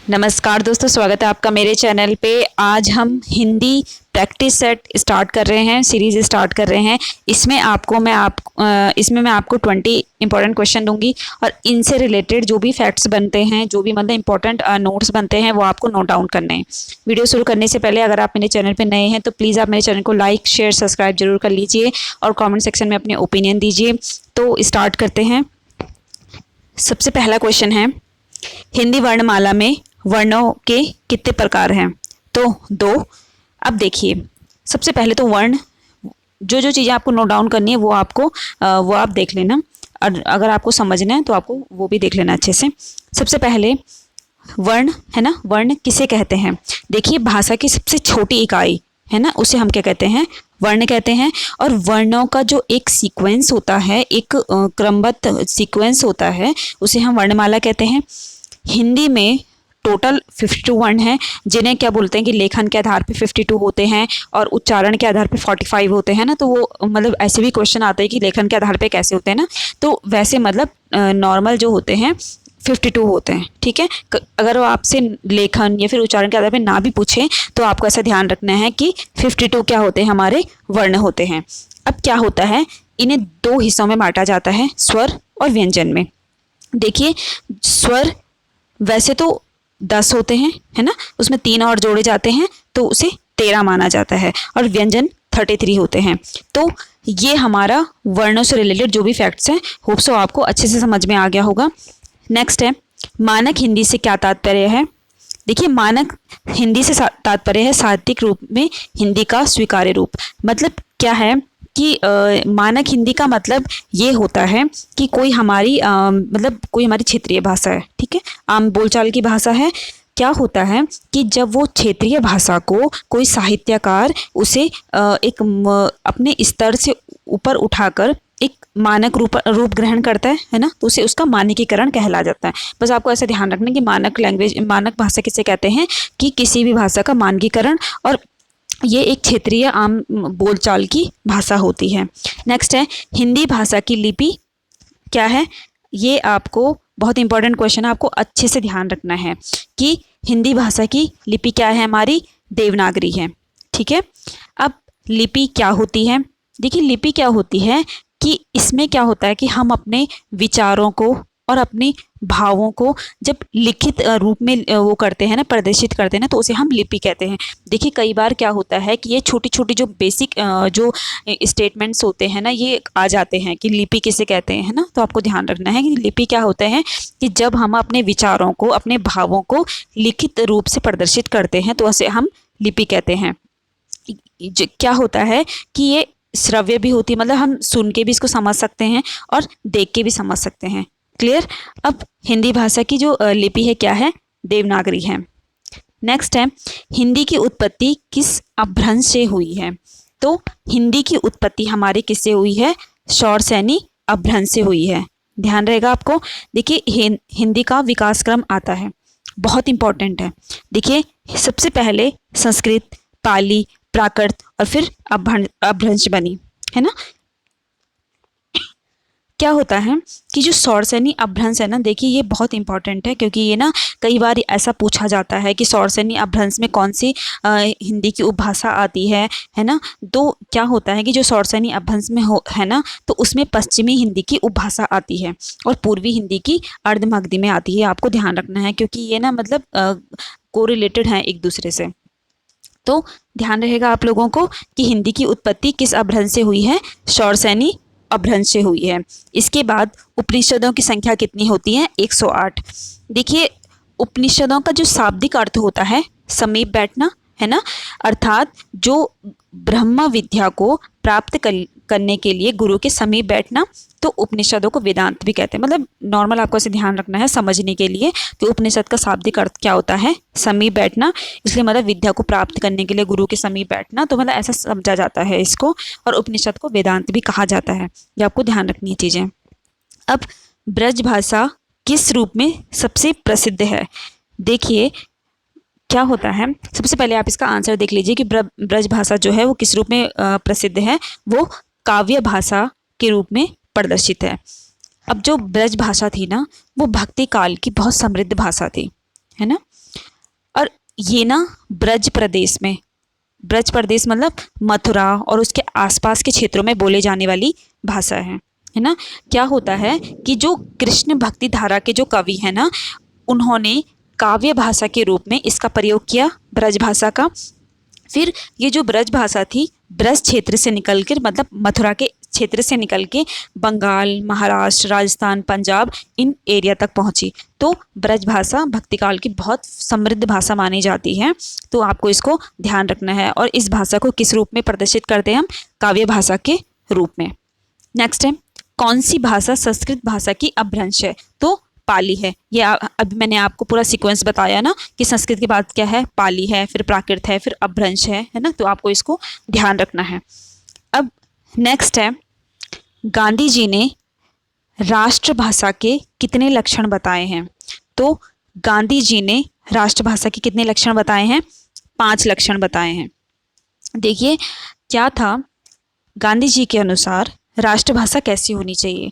नमस्कार दोस्तों, स्वागत है आपका मेरे चैनल पे। आज हम हिंदी प्रैक्टिस सेट स्टार्ट कर रहे हैं, सीरीज़ स्टार्ट कर रहे हैं। इसमें मैं आपको 20 इंपॉर्टेंट क्वेश्चन दूंगी और इनसे रिलेटेड जो भी फैक्ट्स बनते हैं, जो भी मतलब इंपॉर्टेंट नोट्स बनते हैं, वो आपको नोट डाउन करने हैं। वीडियो शुरू करने से पहले अगर आप मेरे चैनल पर नए हैं तो प्लीज़ आप मेरे चैनल को लाइक, शेयर, सब्सक्राइब जरूर कर लीजिए और कॉमेंट सेक्शन में अपने ओपिनियन दीजिए। तो स्टार्ट करते हैं। सबसे पहला क्वेश्चन है, हिंदी वर्णमाला में वर्णों के कितने प्रकार हैं? तो 2। अब देखिए, सबसे पहले तो वर्ण, जो जो चीज़ें आपको नोट डाउन करनी है वो आप देख लेना, और अगर आपको समझना है तो आपको वो भी देख लेना अच्छे से। सबसे पहले वर्ण है ना, वर्ण किसे कहते हैं? देखिए, भाषा की सबसे छोटी इकाई है ना, उसे हम क्या कहते हैं? वर्ण कहते हैं। और वर्णों का जो एक सीक्वेंस होता है, एक क्रमबद्ध सीक्वेंस होता है, उसे हम वर्णमाला कहते हैं। हिंदी में टोटल 52 वर्ण हैं, जिन्हें क्या बोलते हैं कि लेखन के आधार पे 52 होते हैं और उच्चारण के आधार पे 45 होते हैं ना। तो वो मतलब ऐसे भी क्वेश्चन आते हैं कि लेखन के आधार पे कैसे होते हैं ना, तो वैसे मतलब नॉर्मल जो होते हैं 52 होते हैं। ठीक है, अगर वो आपसे लेखन या फिर उच्चारण के आधार पे ना भी पूछें तो आपको ऐसा ध्यान रखना है कि 52 क्या होते हैं? हमारे वर्ण होते हैं। अब क्या होता है, इन्हें 2 हिस्सों में बांटा जाता है, स्वर और व्यंजन में। देखिए, स्वर वैसे तो 10 होते हैं, है ना, उसमें 3 और जोड़े जाते हैं तो उसे 13 माना जाता है, और व्यंजन 33 होते हैं। तो ये हमारा वर्णों से रिलेटेड जो भी फैक्ट्स हैं, होप सो आपको अच्छे से समझ में आ गया होगा। नेक्स्ट है, मानक हिंदी से क्या तात्पर्य है? देखिए, मानक हिंदी से तात्पर्य है साहित्यिक रूप में हिंदी का स्वीकार्य रूप। मतलब क्या है कि मानक हिंदी का मतलब ये होता है कि कोई हमारी क्षेत्रीय भाषा है, ठीक है, आम बोलचाल की भाषा है। क्या होता है कि जब वो क्षेत्रीय भाषा को कोई साहित्यकार उसे अपने स्तर से ऊपर उठाकर एक मानक रूप ग्रहण करता है ना, तो उसे उसका मानकीकरण कहला जाता है। बस आपको ऐसा ध्यान रखना कि मानक भाषा किसे कहते हैं कि किसी भी भाषा का मानकीकरण, और ये एक क्षेत्रीय आम बोलचाल की भाषा होती है। नेक्स्ट है, हिंदी भाषा की लिपि क्या है? ये आपको बहुत इंपॉर्टेंट क्वेश्चन है, आपको अच्छे से ध्यान रखना है कि हिंदी भाषा की लिपि क्या है? हमारी देवनागरी है। ठीक है, अब लिपि क्या होती है? देखिए, लिपि क्या होती है कि इसमें क्या होता है कि हम अपने विचारों को और अपने भावों को जब लिखित रूप में वो करते हैं ना, प्रदर्शित करते हैं ना, तो उसे हम लिपि कहते हैं। देखिए, कई बार क्या होता है कि ये छोटी छोटी जो बेसिक जो स्टेटमेंट्स होते हैं ना, ये आ जाते हैं कि लिपि किसे कहते हैं, है ना। तो आपको ध्यान रखना है कि लिपि क्या होता है कि जब हम अपने विचारों को, अपने भावों को लिखित रूप से प्रदर्शित करते हैं तो उसे हम लिपि कहते हैं। क्या होता है कि ये श्रव्य भी होती है, मतलब हम सुन के भी इसको समझ सकते हैं और देख के भी समझ सकते हैं। क्लियर? अब हिंदी भाषा की जो लिपि है क्या है? देवनागरी है। नेक्स्ट है, हिंदी की उत्पत्ति किस अपभ्रंश से हुई है? तो हिंदी की उत्पत्ति हमारे किससे हुई है? शौरसैनी अपभ्रंश से हुई है। ध्यान रहेगा आपको। देखिए, हिंदी का विकास क्रम आता है, बहुत इंपॉर्टेंट है। देखिए, सबसे पहले संस्कृत, पाली, प्राकृत और फिर अपभ्रंश बनी, है ना। क्या होता है कि जो शौरसैनी अपभ्रंश है ना, देखिए ये बहुत इंपॉर्टेंट है, क्योंकि ये ना कई बार ऐसा पूछा जाता है कि शौरसैनी अपभ्रंश में कौन सी हिंदी की उपभाषा आती है ना। तो क्या होता है कि जो शौरसैनी अपभ्रंश में है ना, तो उसमें पश्चिमी हिंदी की उपभाषा आती है और पूर्वी हिंदी की अर्धमागधी में आती है। आपको ध्यान रखना है, क्योंकि ये ना मतलब कोरिलेटेड है एक दूसरे से। तो ध्यान रहेगा आप लोगों को कि हिंदी की उत्पत्ति किस अपभ्रंश से हुई है? शौरसैनी अपभ्रंश से हुई है। इसके बाद उपनिषदों की संख्या कितनी होती है? 108। देखिए, उपनिषदों का जो शाब्दिक अर्थ होता है समीप बैठना, है ना, अर्थात जो ब्रह्म विद्या को प्राप्त करने के लिए गुरु के समीप बैठना, तो उपनिषदों को वेदांत भी कहते हैं। मतलब नॉर्मल आपको ऐसे ध्यान रखना है समझने के लिए कि उपनिषद का शाब्दिक अर्थ क्या होता है? समीप बैठना। इसलिए मतलब विद्या को प्राप्त करने के लिए गुरु के समीप बैठना, तो मतलब ऐसा समझा जाता है इसको, और उपनिषद को वेदांत भी कहा जाता है। ये आपको ध्यान रखनी है चीज़ें। अब ब्रज भाषा किस रूप में सबसे प्रसिद्ध है? देखिए, क्या होता है, सबसे पहले आप इसका आंसर देख लीजिए कि ब्रज भाषा जो है वो किस रूप में प्रसिद्ध है? वो काव्य भाषा के रूप में प्रदर्शित है। अब जो ब्रज भाषा थी ना, वो भक्ति काल की बहुत समृद्ध भाषा थी, है ना। और ये ना ब्रज प्रदेश में, ब्रज प्रदेश मतलब मथुरा और उसके आसपास के क्षेत्रों में बोले जाने वाली भाषा है ना। क्या होता है कि जो कृष्ण भक्ति धारा के जो कवि हैं ना, उन्होंने काव्य भाषा के रूप में इसका प्रयोग किया, ब्रज भाषा का। फिर ये जो ब्रज भाषा थी, ब्रज क्षेत्र से निकल कर, मतलब मथुरा के क्षेत्र से निकल के बंगाल, महाराष्ट्र, राजस्थान, पंजाब, इन एरिया तक पहुंची। तो ब्रज भाषा भक्तिकाल की बहुत समृद्ध भाषा मानी जाती है। तो आपको इसको ध्यान रखना है। और इस भाषा को किस रूप में प्रदर्शित करते हैं हम? काव्य भाषा के रूप में। नेक्स्ट है, कौन सी भाषा संस्कृत भाषा की अपभ्रंश है? तो पाली है। ये अभी मैंने आपको पूरा सीक्वेंस बताया ना कि संस्कृत के बाद क्या है, पाली है, फिर प्राकृत है, फिर अपभ्रंश है ना। तो आपको इसको ध्यान रखना है। अब नेक्स्ट है, गांधी जी ने राष्ट्रभाषा के कितने लक्षण बताए हैं? तो गांधी जी ने राष्ट्रभाषा के कितने लक्षण बताए हैं? 5 लक्षण बताए हैं। देखिए क्या था, गांधी जी के अनुसार राष्ट्रभाषा कैसी होनी चाहिए?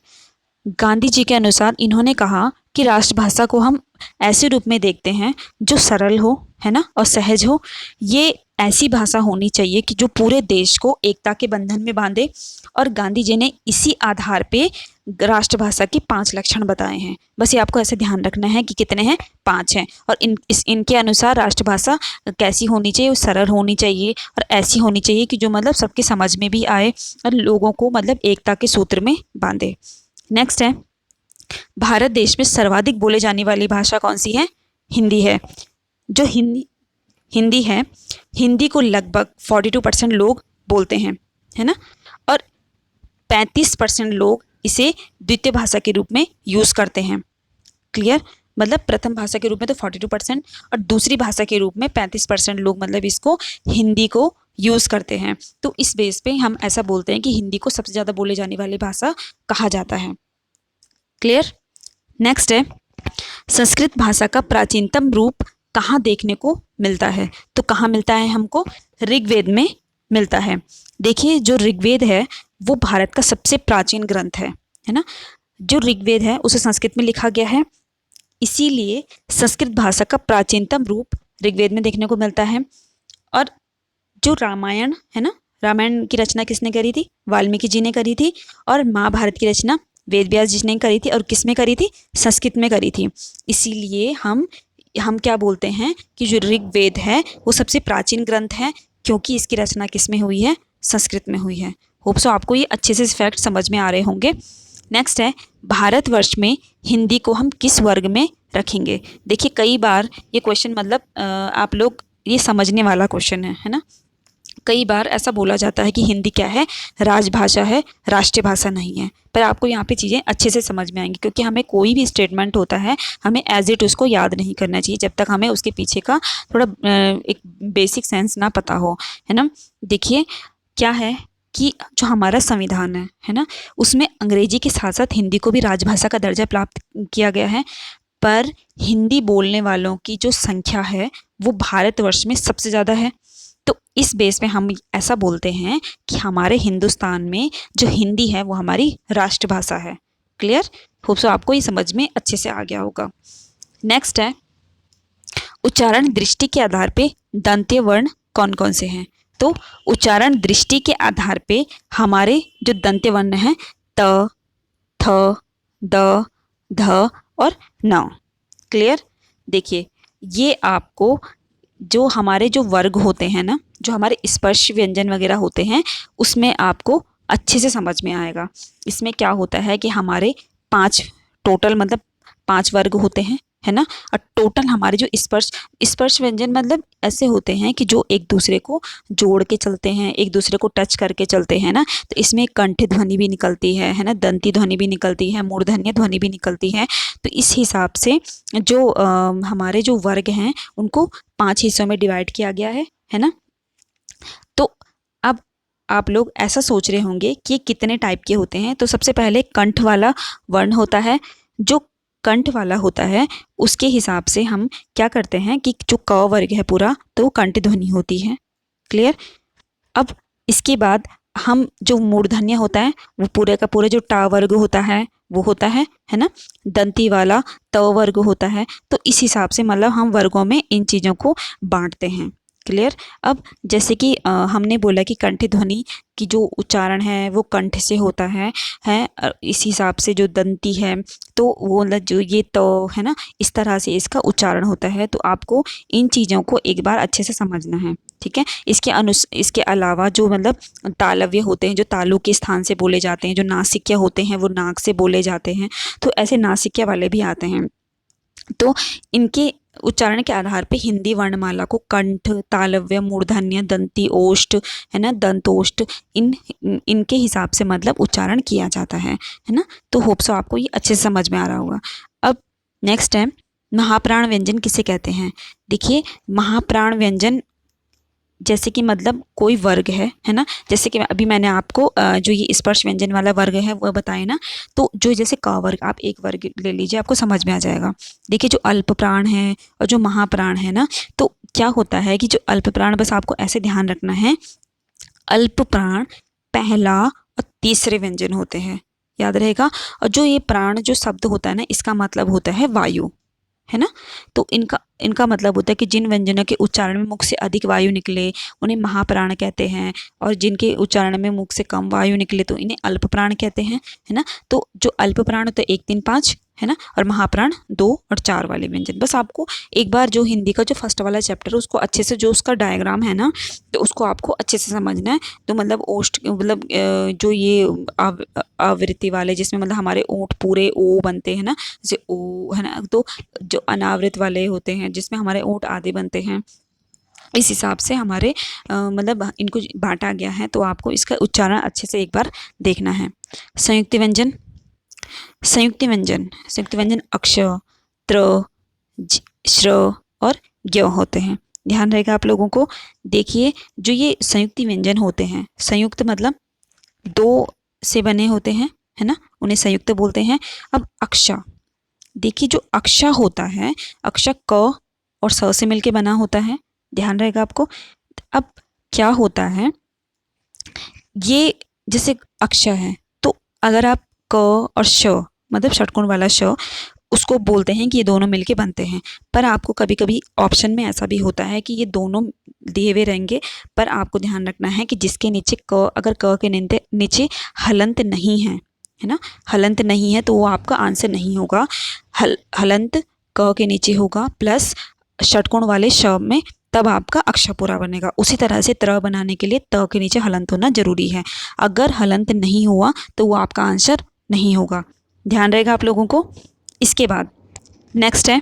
गांधी जी के अनुसार इन्होंने कहा कि राष्ट्रभाषा को हम ऐसे रूप में देखते हैं जो सरल हो, है ना, और सहज हो। ये ऐसी भाषा होनी चाहिए कि जो पूरे देश को एकता के बंधन में बांधे। और गांधी जी ने इसी आधार पे राष्ट्रभाषा के 5 लक्षण बताए हैं। बस ये आपको ऐसे ध्यान रखना है कि कितने हैं, 5 हैं। और इनके अनुसार राष्ट्रभाषा कैसी होनी चाहिए? वो सरल होनी चाहिए और ऐसी होनी चाहिए कि जो मतलब सबके समझ में भी आए और लोगों को मतलब एकता के सूत्र में बांधे। नेक्स्ट है, भारत देश में सर्वाधिक बोले जाने वाली भाषा कौन सी है? हिंदी है। जो हिंदी है, हिंदी को लगभग 42% लोग बोलते हैं, है ना। और 35% लोग इसे द्वितीय भाषा के रूप में यूज़ करते हैं। क्लियर? मतलब प्रथम भाषा के रूप में तो 42% और दूसरी भाषा के रूप में 35% लोग मतलब इसको, हिंदी को यूज़ करते हैं। तो इस बेस पे हम ऐसा बोलते हैं कि हिंदी को सबसे ज़्यादा बोले जाने वाली भाषा कहा जाता है। क्लियर? नेक्स्ट है, संस्कृत भाषा का प्राचीनतम रूप कहाँ देखने को मिलता है? तो कहाँ मिलता है हमको? ऋग्वेद में मिलता है। देखिए जो ऋग्वेद है वो भारत का सबसे प्राचीन ग्रंथ है ना। जो ऋग्वेद है उसे संस्कृत में लिखा गया है, इसीलिए संस्कृत भाषा का प्राचीनतम रूप ऋग्वेद में देखने को मिलता है। और जो रामायण है ना, रामायण की रचना किसने करी थी? वाल्मीकि जी ने करी थी। और महाभारत की रचना वेद व्यास जी ने करी थी। और किस में करी थी? संस्कृत में करी थी। इसीलिए हम क्या बोलते हैं कि जो ऋग्वेद है वो सबसे प्राचीन ग्रंथ है, क्योंकि इसकी रचना किस में हुई है? संस्कृत में हुई है। होप सो आपको ये अच्छे से फैक्ट समझ में आ रहे होंगे। नेक्स्ट है, भारतवर्ष में हिंदी को हम किस वर्ग में रखेंगे? देखिए कई बार ये क्वेश्चन मतलब आप लोग, ये समझने वाला क्वेश्चन है ना। कई बार ऐसा बोला जाता है कि हिंदी क्या है? राजभाषा है, राष्ट्रीय भाषा नहीं है। पर आपको यहाँ पे चीज़ें अच्छे से समझ में आएंगी, क्योंकि हमें कोई भी स्टेटमेंट होता है हमें एज इट उसको याद नहीं करना चाहिए जब तक हमें उसके पीछे का थोड़ा एक बेसिक सेंस ना पता हो, है ना। देखिए क्या है कि जो हमारा संविधान है ना, उसमें अंग्रेजी के साथ साथ हिंदी को भी राजभाषा का दर्जा प्राप्त किया गया है। पर हिंदी बोलने वालों की जो संख्या है वो भारतवर्ष में सबसे ज़्यादा है। तो इस बेस पे हम ऐसा बोलते हैं कि हमारे हिंदुस्तान में जो हिंदी है वो हमारी राष्ट्रभाषा है। क्लियर? होप सो आपको ये समझ में अच्छे से आ गया होगा। नेक्स्ट है, उच्चारण दृष्टि के आधार पे दंत्य वर्ण कौन कौन से हैं? तो उच्चारण दृष्टि के आधार पे हमारे जो दंत्य वर्ण हैं त, थ, द, ध और न। क्लियर? देखिए ये आपको जो हमारे जो वर्ग होते हैं ना, जो हमारे स्पर्श व्यंजन वगैरह होते हैं, उसमें आपको अच्छे से समझ में आएगा। इसमें क्या होता है कि हमारे 5 टोटल मतलब 5 वर्ग होते हैं, है ना। और टोटल हमारे जो स्पर्श व्यंजन मतलब ऐसे होते हैं कि जो एक दूसरे को जोड़ के चलते हैं, एक दूसरे को टच करके चलते हैं ना। तो इसमें कंठ ध्वनि भी निकलती है ना, दंती ध्वनि भी निकलती है, मूर्धन्य ध्वनि भी निकलती है। तो इस हिसाब से जो हमारे जो वर्ग हैं उनको 5 हिस्सों में डिवाइड किया गया है ना। तो अब आप लोग ऐसा सोच रहे होंगे कि कितने टाइप के होते हैं। तो सबसे पहले कंठ वाला वर्ण होता है। जो कंठ वाला होता है उसके हिसाब से हम क्या करते हैं कि जो क वर्ग है पूरा, तो कंठ ध्वनि होती है। क्लियर? अब इसके बाद हम जो मूर्धन्य होता है वो पूरे का पूरे जो टा वर्ग होता है वो होता है ना, दंती वाला त वर्ग होता है। तो इस हिसाब से मतलब हम वर्गों में इन चीज़ों को बांटते हैं। क्लियर। अब जैसे कि हमने बोला कि कंठ ध्वनि की जो उच्चारण है वो कंठ से होता है इस हिसाब से जो दंती है तो वो मतलब जो ये तो है ना, इस तरह से इसका उच्चारण होता है। तो आपको इन चीज़ों को एक बार अच्छे से समझना है, ठीक है। इसके अलावा जो मतलब तालव्य होते हैं जो तालु के स्थान से बोले जाते हैं, जो नासिक्य होते हैं वो नाक से बोले जाते हैं, तो ऐसे नासिक्य वाले भी आते हैं। तो इनके उच्चारण के आधार पे हिंदी वर्णमाला को कंठ, तालव्य, मूर्धन्य, दंती, ओष्ठ है ना, दंतोष्ठ, इनके हिसाब से मतलब उच्चारण किया जाता है ना। तो होप सो आपको ये अच्छे से समझ में आ रहा होगा। अब नेक्स्ट है महाप्राण व्यंजन किसे कहते हैं। देखिए महाप्राण व्यंजन जैसे कि मतलब कोई वर्ग है ना, जैसे कि अभी मैंने आपको जो ये स्पर्श व्यंजन वाला वर्ग है वो बताया ना, तो जो जैसे क वर्ग, आप एक वर्ग ले लीजिए आपको समझ में आ जाएगा। देखिए जो अल्प प्राण है और जो महाप्राण है ना, तो क्या होता है कि जो अल्प प्राण, बस आपको ऐसे ध्यान रखना है, अल्प प्राण पहला और तीसरे व्यंजन होते हैं, याद रहेगा। और जो ये प्राण जो शब्द होता है ना, इसका मतलब होता है वायु, है ना। तो इनका मतलब होता है कि जिन व्यंजनों के उच्चारण में मुख से अधिक वायु निकले उन्हें महाप्राण कहते हैं, और जिनके उच्चारण में मुख से कम वायु निकले तो इन्हें अल्प प्राण कहते हैं, है ना। तो जो अल्प प्राण होते हैं 1, 3, 5 है ना, और महाप्राण 2 और 4 वाले व्यंजन। बस आपको एक बार जो हिंदी का जो फर्स्ट वाला चैप्टर है उसको अच्छे से, जो उसका डायग्राम है ना, तो उसको आपको अच्छे से समझना है। तो मतलब ओष्ठ मतलब जो ये आवृत्ति वाले जिसमें मतलब हमारे ओंठ पूरे ओ बनते हैं ना, जैसे ओ है ना, तो जो अनावृत वाले होते हैं जिसमें हमारे ओंठ आदि बनते हैं, इस हिसाब से हमारे मतलब इनको बांटा गया है। तो आपको इसका उच्चारण अच्छे से एक बार देखना है। संयुक्त व्यंजन, संयुक्त व्यंजन, संयुक्त व्यंजन अक्ष, त्र, श्र और ज्ञ होते हैं। ध्यान रहेगा आप लोगों को। देखिए जो ये संयुक्त व्यंजन होते हैं, संयुक्त मतलब 2 से बने होते हैं, है ना, उन्हें संयुक्त बोलते हैं। अब अक्षा, देखिए जो अक्षा होता है, अक्षा क और स से मिलके बना होता है, ध्यान रहेगा आपको। अब क्या होता है, ये जैसे अक्षा है तो अगर आप क और श मतलब षटकोण वाला श उसको बोलते हैं कि ये दोनों मिलके बनते हैं, पर आपको कभी कभी ऑप्शन में ऐसा भी होता है कि ये दोनों दिए हुए रहेंगे, पर आपको ध्यान रखना है कि जिसके नीचे क, अगर क के नीचे हलंत नहीं है ना, हलंत नहीं है तो वो आपका आंसर नहीं होगा। हलंत क के नीचे होगा प्लस षटकोण वाले श में, तब आपका अक्षर पूरा बनेगा। उसी तरह से त्र बनाने के लिए त के नीचे हलंत होना जरूरी है। अगर हलंत नहीं हुआ तो वो आपका आंसर नहीं होगा, ध्यान रहेगा आप लोगों को। इसके बाद नेक्स्ट है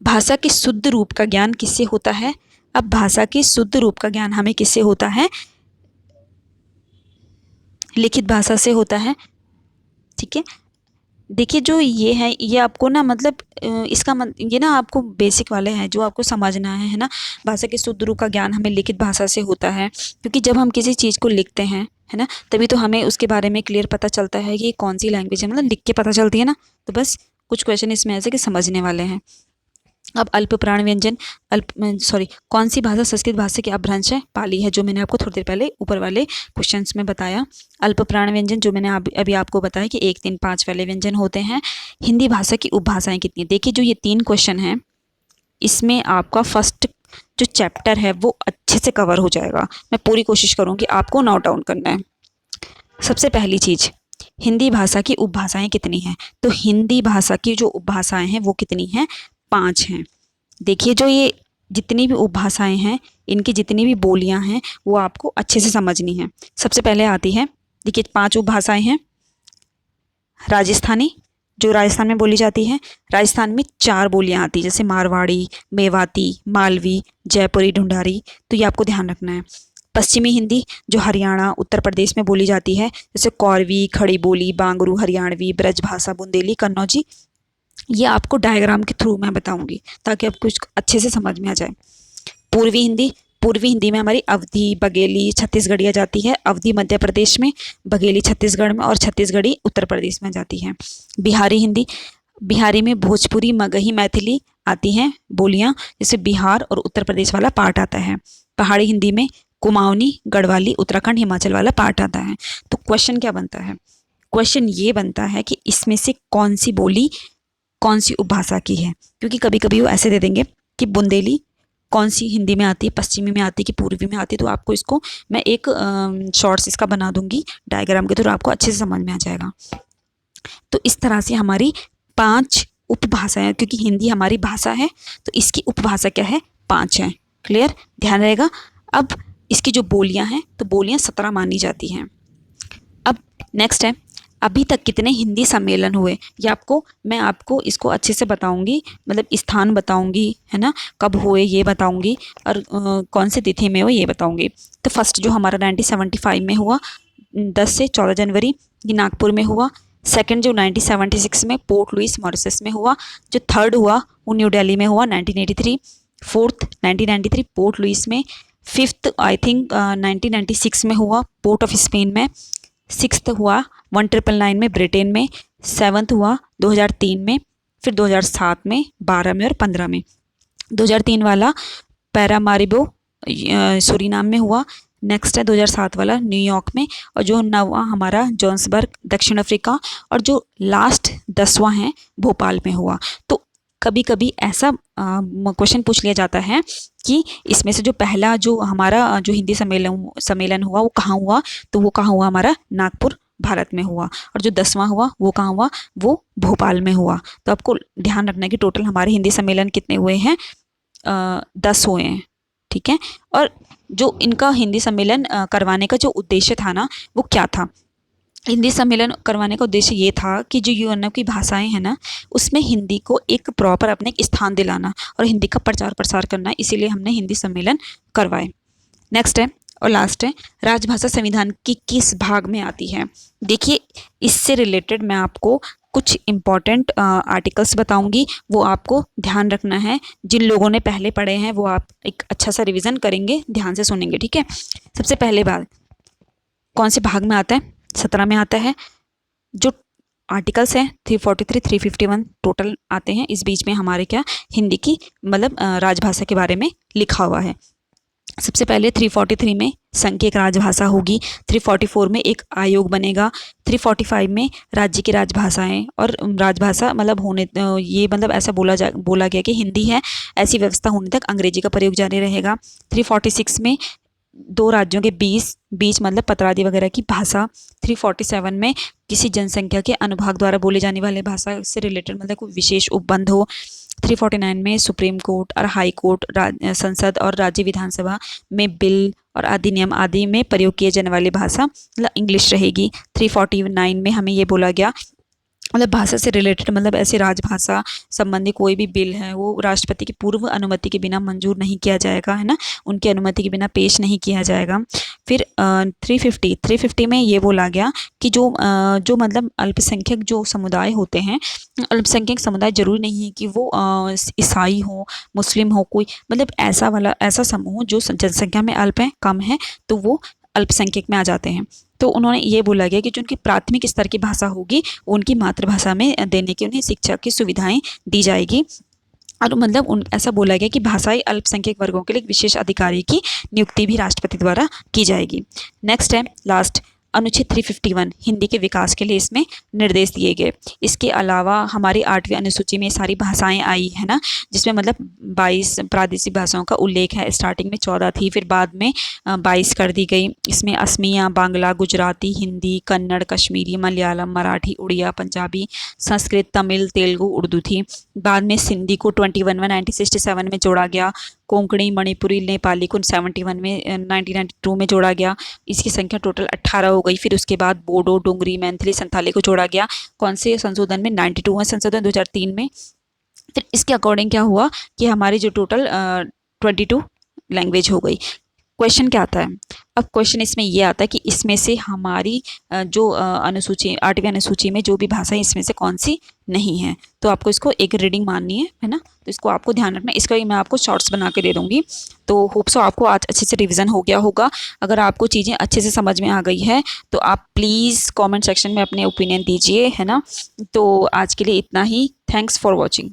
भाषा के शुद्ध रूप का ज्ञान किससे होता है। अब भाषा के शुद्ध रूप का ज्ञान हमें किससे होता है, लिखित भाषा से होता है, ठीक है। देखिए जो ये है ये आपको ना मतलब ये ना आपको बेसिक वाले हैं जो आपको समझना है ना। भाषा के शुद्ध रूप का ज्ञान हमें लिखित भाषा से होता है, क्योंकि जब हम किसी चीज़ को लिखते हैं है ना, तभी तो हमें उसके बारे में क्लियर पता चलता है कि कौन सी लैंग्वेज है, मतलब लिख के पता चलती है ना। तो बस कुछ क्वेश्चन इसमें ऐसे कि समझने वाले हैं। अब अल्प प्राण व्यंजन, कौन सी भाषा संस्कृत भाषा की अपभ्रंश है, पाली है, जो मैंने आपको थोड़ी देर पहले ऊपर वाले क्वेश्चंस में बताया। अल्प प्राण व्यंजन जो मैंने अभी आपको बताया कि 1, 3, 5 वाले व्यंजन होते हैं। हिंदी भाषा की उपभाषाएं कितनी, देखिए जो ये 3 क्वेश्चन हैं इसमें आपका फर्स्ट जो चैप्टर है वो अच्छे से कवर हो जाएगा। मैं पूरी कोशिश करूँगी आपको नोट डाउन करना है। सबसे पहली चीज़, हिंदी भाषा की उपभाषाएं कितनी हैं, तो हिंदी भाषा की जो उपभाषाएं हैं वो कितनी हैं, 5 हैं। देखिए जो ये जितनी भी उपभाषाएं हैं इनकी जितनी भी बोलियां हैं वो आपको अच्छे से समझनी है। सबसे पहले आती है, देखिए 5 उपभाषाएं हैं। राजस्थानी जो राजस्थान में बोली जाती है, राजस्थान में 4 बोलियां आती है, जैसे मारवाड़ी, मेवाती, मालवी, जयपुरी, ढूंढारी, तो ये आपको ध्यान रखना है। पश्चिमी हिंदी जो हरियाणा उत्तर प्रदेश में बोली जाती है, जैसे कौरवी, खड़ी बोली, बांगरू, हरियाणवी, ब्रजभाषा, बुंदेली, कन्नौजी, ये आपको डायग्राम के थ्रू मैं बताऊंगी ताकि आपको अच्छे से समझ में आ जाए। पूर्वी हिंदी, पूर्वी हिंदी में हमारी अवधी, बघेली, छत्तीसगढ़ी आ जाती है। अवधी मध्य प्रदेश में, बघेली छत्तीसगढ़ में और छत्तीसगढ़ी उत्तर प्रदेश में जाती है। बिहारी हिंदी, बिहारी में भोजपुरी, मगही, मैथिली आती हैं बोलियाँ, जैसे बिहार और उत्तर प्रदेश वाला पार्ट आता है। पहाड़ी हिंदी में कुमाऊनी, गढ़वाली, उत्तराखंड, हिमाचल वाला पार्ट आता है। तो क्वेश्चन क्या बनता है? क्वेश्चन ये बनता है कि इसमें से कौन सी बोली कौन सी उपभाषा की है, क्योंकि कभी कभी वो ऐसे दे देंगे कि बुंदेली कौन सी हिंदी में आती है, पश्चिमी में आती है कि पूर्वी में आती है। तो आपको इसको मैं एक शॉर्ट्स इसका बना दूंगी डायग्राम के थ्रू, आपको अच्छे से समझ में आ जाएगा। तो इस तरह से हमारी 5 उपभाषाएं, क्योंकि हिंदी हमारी भाषा है तो इसकी उपभाषा क्या है, 5 है। क्लियर, ध्यान रहेगा। अब इसकी जो बोलियां हैं तो बोलियां 17 मानी जाती हैं। अब नेक्स्ट है, अभी तक कितने हिंदी सम्मेलन हुए, ये मैं आपको इसको अच्छे से बताऊंगी, मतलब स्थान बताऊंगी, है ना, कब हुए ये बताऊंगी, और कौन से तिथि में हुए ये बताऊंगी। तो फर्स्ट जो हमारा 1975 में हुआ 10 से 14 जनवरी, ये नागपुर में हुआ। सेकंड जो 1976 में पोर्ट लुइस मॉरिशस में हुआ। जो थर्ड हुआ वो न्यू दिल्ली में हुआ 1983। फोर्थ 1993 पोर्ट लुइस में। फिफ्थ आई थिंक 1996 में हुआ पोर्ट ऑफ स्पेन में। सिक्स्थ हुआ 1999 में ब्रिटेन में। सेवन्थ हुआ 2003 में। फिर 2007 में, 12 में और 15 में। 2003 वाला पैरामारिबो सूरीनाम में हुआ। नेक्स्ट है 2007 वाला न्यूयॉर्क में। और जो 9वां हमारा जोहान्सबर्ग दक्षिण अफ्रीका। और जो लास्ट 10वां है भोपाल में हुआ। तो कभी कभी ऐसा क्वेश्चन पूछ लिया जाता है कि इसमें से जो पहला जो हमारा जो हिंदी सम्मेलन हुआ वो कहाँ हुआ, तो वो कहाँ हुआ, हमारा नागपुर भारत में हुआ। और जो 10वां हुआ वो कहाँ हुआ, वो भोपाल में हुआ। तो आपको ध्यान रखना है कि टोटल हमारे हिंदी सम्मेलन कितने हुए हैं, 10 हुए हैं। ठीक है। और जो इनका हिंदी सम्मेलन करवाने का जो उद्देश्य था ना, वो क्या था? हिंदी सम्मेलन करवाने का उद्देश्य ये था कि जो यूएनओ की भाषाएं हैं ना, उसमें हिंदी को एक प्रॉपर अपने एक स्थान दिलाना और हिंदी का प्रचार प्रसार करना, इसीलिए हमने हिंदी सम्मेलन करवाए। नेक्स्ट है और लास्ट है, राजभाषा संविधान की किस भाग में आती है? देखिए, इससे रिलेटेड मैं आपको कुछ इम्पॉर्टेंट आर्टिकल्स बताऊंगी, वो आपको ध्यान रखना है। जिन लोगों ने पहले पढ़े हैं वो आप एक अच्छा सा रिवीजन करेंगे, ध्यान से सुनेंगे। ठीक है। सबसे पहले बात, कौन से भाग में आता है? 17 में आता है। जो आर्टिकल्स हैं 343, 351 टोटल आते हैं। इस बीच में हमारे क्या हिंदी की मतलब राजभाषा के बारे में लिखा हुआ है। सबसे पहले 343 में संघ की एक राजभाषा होगी। 344 में एक आयोग बनेगा। 345 में राज्य की राजभाषाएं और राजभाषा मतलब होने ये मतलब ऐसा बोला गया कि हिंदी है, ऐसी व्यवस्था होने तक अंग्रेजी का प्रयोग जारी रहेगा। 346 में 2 राज्यों के बीच मतलब पतरादी वगैरह की भाषा। 347 में किसी जनसंख्या के अनुभाग द्वारा बोले जाने वाले भाषा से रिलेटेड मतलब कोई विशेष उपबंध हो। 349 में सुप्रीम कोर्ट और हाई कोर्ट, संसद और राज्य विधानसभा में बिल और अधिनियम आदि में प्रयोग किए जाने वाली भाषा मतलब इंग्लिश रहेगी। 349 में हमें ये बोला गया मतलब भाषा से रिलेटेड मतलब ऐसे राजभाषा संबंधी कोई भी बिल है वो राष्ट्रपति की पूर्व अनुमति के बिना मंजूर नहीं किया जाएगा, है ना, उनकी अनुमति के बिना पेश नहीं किया जाएगा। फिर 350 में ये बोला गया कि जो मतलब अल्पसंख्यक जो समुदाय होते हैं, अल्पसंख्यक समुदाय जरूरी नहीं है कि वो ईसाई हो, मुस्लिम हो, कोई मतलब ऐसा समूह जो जनसंख्या में अल्प है, कम है, तो वो अल्पसंख्यक में आ जाते हैं। तो उन्होंने ये बोला गया कि जो उनकी प्राथमिक स्तर की भाषा होगी वो उनकी मातृभाषा में देने की उन्हें शिक्षा की सुविधाएं दी जाएगी। और मतलब ऐसा बोला गया कि भाषाई अल्पसंख्यक वर्गों के लिए विशेष अधिकारी की नियुक्ति भी राष्ट्रपति द्वारा की जाएगी। नेक्स्ट है लास्ट, अनुच्छेद 351 हिंदी के विकास के लिए इसमें निर्देश दिए गए। इसके अलावा हमारी 8वीं अनुसूची में सारी भाषाएं आई है ना, जिसमें मतलब 22 प्रादेशिक भाषाओं का उल्लेख है। स्टार्टिंग में 14 थी, फिर बाद में 22 कर दी गई। इसमें असमिया, बांग्ला, गुजराती, हिंदी, कन्नड़, कश्मीरी, मलयालम, मराठी, उड़िया, पंजाबी, संस्कृत, तमिल, तेलुगु, उर्दू थी। बाद में सिंधी को 21 में 1967 में जोड़ा गया। कोंकणी, मणिपुरी, नेपाली को 71 में 1992 में जोड़ा गया। इसकी संख्या टोटल 18 हो गई। फिर उसके बाद बोडो, डोंगरी, मैथिली, संथाली को जोड़ा गया। कौन से संशोधन में? 92वां संशोधन 2003 में। फिर इसके अकॉर्डिंग क्या हुआ कि हमारी जो टोटल 22 लैंग्वेज हो गई। क्वेश्चन क्या आता है? अब क्वेश्चन इसमें ये आता है कि इसमें से हमारी जो अनुसूची 8वीं अनुसूची में जो भी भाषा है इसमें से कौन सी नहीं है। तो आपको इसको एक रीडिंग माननी है ना, तो इसको आपको ध्यान रखना है। इसका मैं आपको शॉर्ट्स बना के दे दूंगी। तो होप सो आपको आज अच्छे से रिवीजन हो गया होगा। अगर आपको चीज़ें अच्छे से समझ में आ गई है तो आप प्लीज़ कॉमेंट सेक्शन में अपने ओपिनियन दीजिए, है ना। तो आज के लिए इतना ही। Thanks for watching.